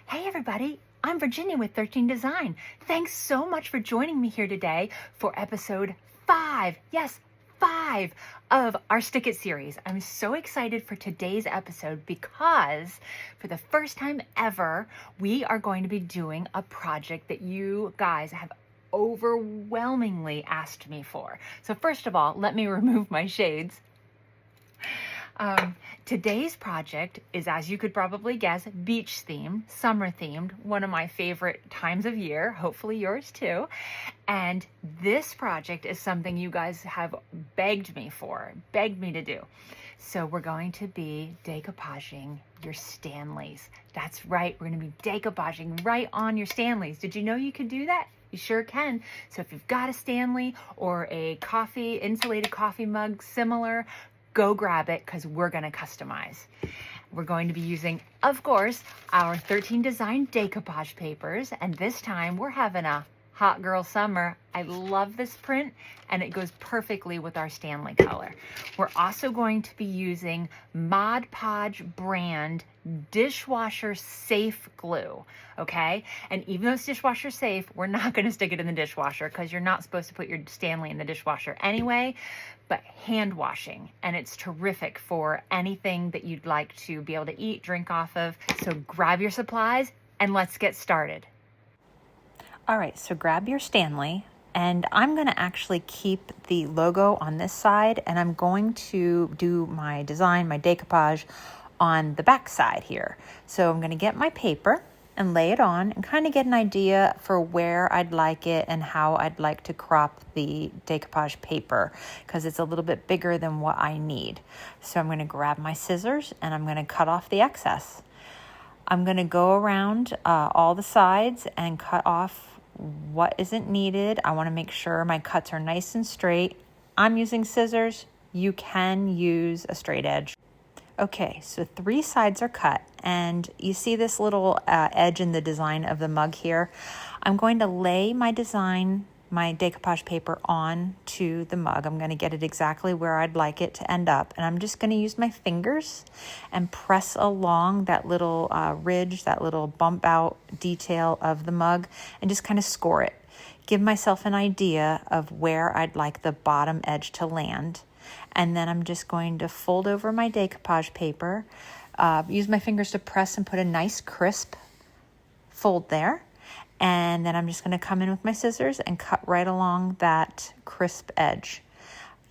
Hey everybody, I'm Virginia with 13 Design. Thanks so much for joining me here today for episode 5. Yes, 5 of our Stick It series. I'm so excited for today's episode because for the first time ever, we are going to be doing a project that you guys have overwhelmingly asked me for. So first of all, let me remove my shades. Today's project is, as you could probably guess, beach themed, summer themed, one of my favorite times of year, hopefully yours too. And this project is something you guys have begged me to do. So we're going to be decoupaging your Stanleys. That's right, we're going to be decoupaging right on your Stanleys. Did you know you could do that? You sure can. So if you've got a Stanley or a insulated coffee mug similar, go grab it because we're going to customize. We're going to be using, of course, our 13 Design decoupage papers, and this time we're having a hot girl summer. I love this print and it goes perfectly with our Stanley color. We're also going to be using Podge brand dishwasher safe glue, okay? And even though it's dishwasher safe, we're not going to stick it in the dishwasher because you're not supposed to put your Stanley in the dishwasher anyway, but hand washing, and it's terrific for anything that you'd like to be able to eat, drink off of. So grab your supplies and let's get started. All right, so grab your Stanley, and I'm going to actually keep the logo on this side, and I'm going to do my design, my decoupage on the back side here. So I'm going to get my paper and lay it on and kind of get an idea for where I'd like it and how I'd like to crop the decoupage paper because it's a little bit bigger than what I need. So I'm going to grab my scissors and I'm going to cut off the excess. I'm going to go around all the sides and cut off what isn't needed. I want to make sure my cuts are nice and straight. I'm using scissors. You can use a straight edge. Okay, so 3 sides are cut, and you see this little edge in the design of the mug here. I'm going to lay my design, my decoupage paper on to the mug. I'm going to get it exactly where I'd like it to end up, and I'm just going to use my fingers and press along that little ridge, that little bump out detail of the mug, and just kind of score it. Give myself an idea of where I'd like the bottom edge to land. And then I'm just going to fold over my decoupage paper, use my fingers to press and put a nice crisp fold there. And then I'm just going to come in with my scissors and cut right along that crisp edge.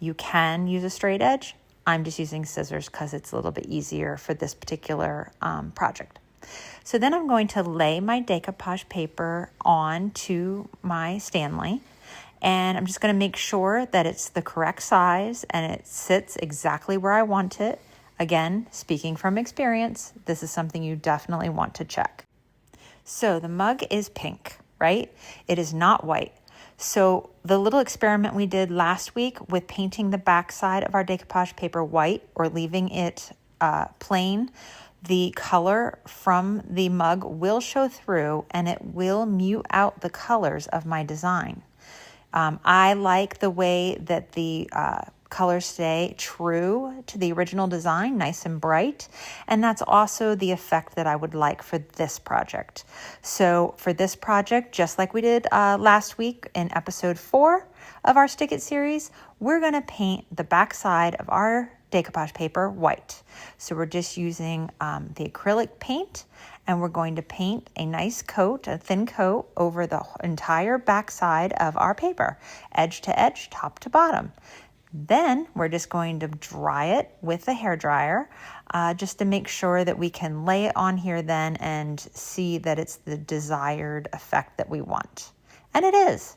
You can use a straight edge. I'm just using scissors because it's a little bit easier for this particular project. So then I'm going to lay my decoupage paper onto my Stanley. And I'm just going to make sure that it's the correct size and it sits exactly where I want it. Again, speaking from experience, this is something you definitely want to check. So the mug is pink, right? It is not white. So the little experiment we did last week with painting the back side of our decoupage paper white or leaving it plain, the color from the mug will show through and it will mute out the colors of my design. I like the way that the colors stay true to the original design, nice and bright, and that's also the effect that I would like for this project. So for this project, just like we did last week in episode 4 of our Stick It series, we're going to paint the back side of our decoupage paper white. So we're just using the acrylic paint, and we're going to paint a nice coat, a thin coat, over the entire back side of our paper, edge to edge, top to bottom. Then we're just going to dry it with a hairdryer just to make sure that we can lay it on here then and see that it's the desired effect that we want. And it is.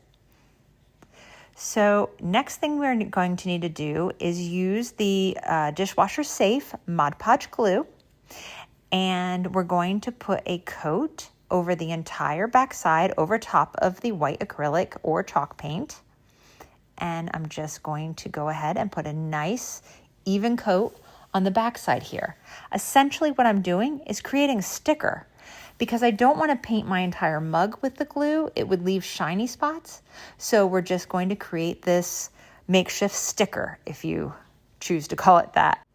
So next thing we're going to need to do is use the dishwasher safe Mod Podge glue. And we're going to put a coat over the entire backside over top of the white acrylic or chalk paint. And I'm just going to go ahead and put a nice even coat on the backside here. Essentially what I'm doing is creating a sticker because I don't want to paint my entire mug with the glue. It would leave shiny spots. So we're just going to create this makeshift sticker, if you choose to call it that.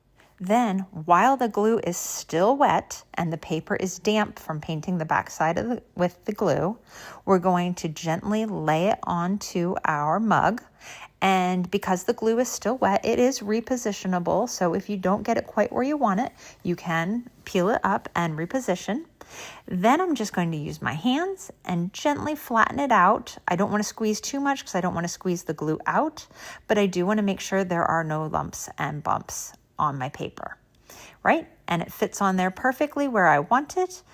Then, while the glue is still wet and the paper is damp from painting the backside with the glue, we're going to gently lay it onto our mug. And because the glue is still wet, it is repositionable. So if you don't get it quite where you want it, you can peel it up and reposition. Then I'm just going to use my hands and gently flatten it out. I don't want to squeeze too much because I don't want to squeeze the glue out, but I do want to make sure there are no lumps and bumps on my paper, right? And it fits on there perfectly where I want it.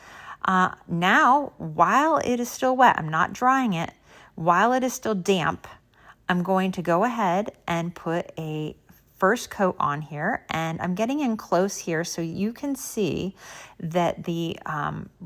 Now, while it is still wet, I'm not drying it, while it is still damp, I'm going to go ahead and put a first coat on here, and I'm getting in close here so you can see that the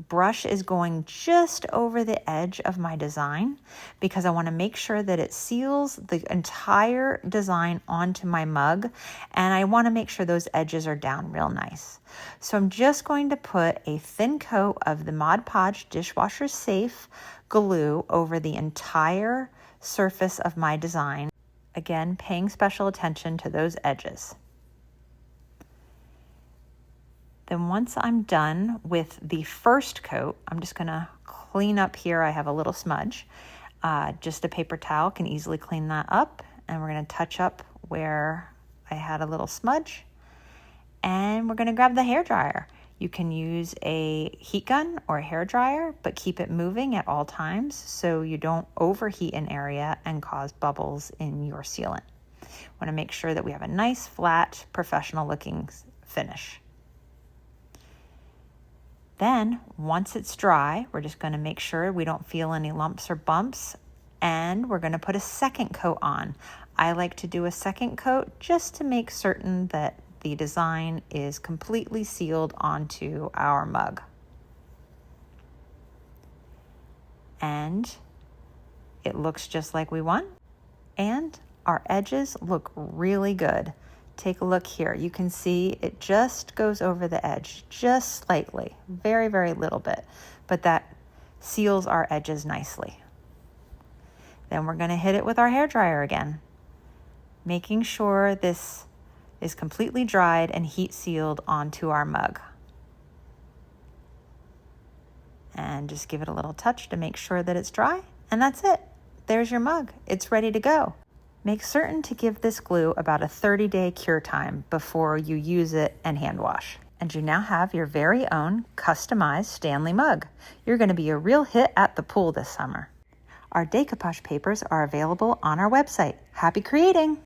brush is going just over the edge of my design because I want to make sure that it seals the entire design onto my mug, and I want to make sure those edges are down real nice. So I'm just going to put a thin coat of the Mod Podge Dishwasher Safe glue over the entire surface of my design. Again, paying special attention to those edges. Then once I'm done with the first coat, I'm just gonna clean up here. I have a little smudge. Just a paper towel can easily clean that up. And we're gonna touch up where I had a little smudge. And we're gonna grab the hairdryer. You can use a heat gun or a hairdryer, but keep it moving at all times so you don't overheat an area and cause bubbles in your sealant. Want to make sure that we have a nice, flat, professional looking finish. Then, once it's dry, we're just going to make sure we don't feel any lumps or bumps, and we're going to put a second coat on. I like to do a second coat just to make certain that the design is completely sealed onto our mug. And it looks just like we want. And our edges look really good. Take a look here. You can see it just goes over the edge, just slightly, very, very little bit, but that seals our edges nicely. Then we're going to hit it with our hairdryer again, making sure this is completely dried and heat sealed onto our mug. And just give it a little touch to make sure that it's dry, and that's it. There's your mug. It's ready to go. Make certain to give this glue about a 30-day cure time before you use it and hand wash. And you now have your very own customized Stanley mug. You're going to be a real hit at the pool this summer. Our decoupage papers are available on our website. Happy creating!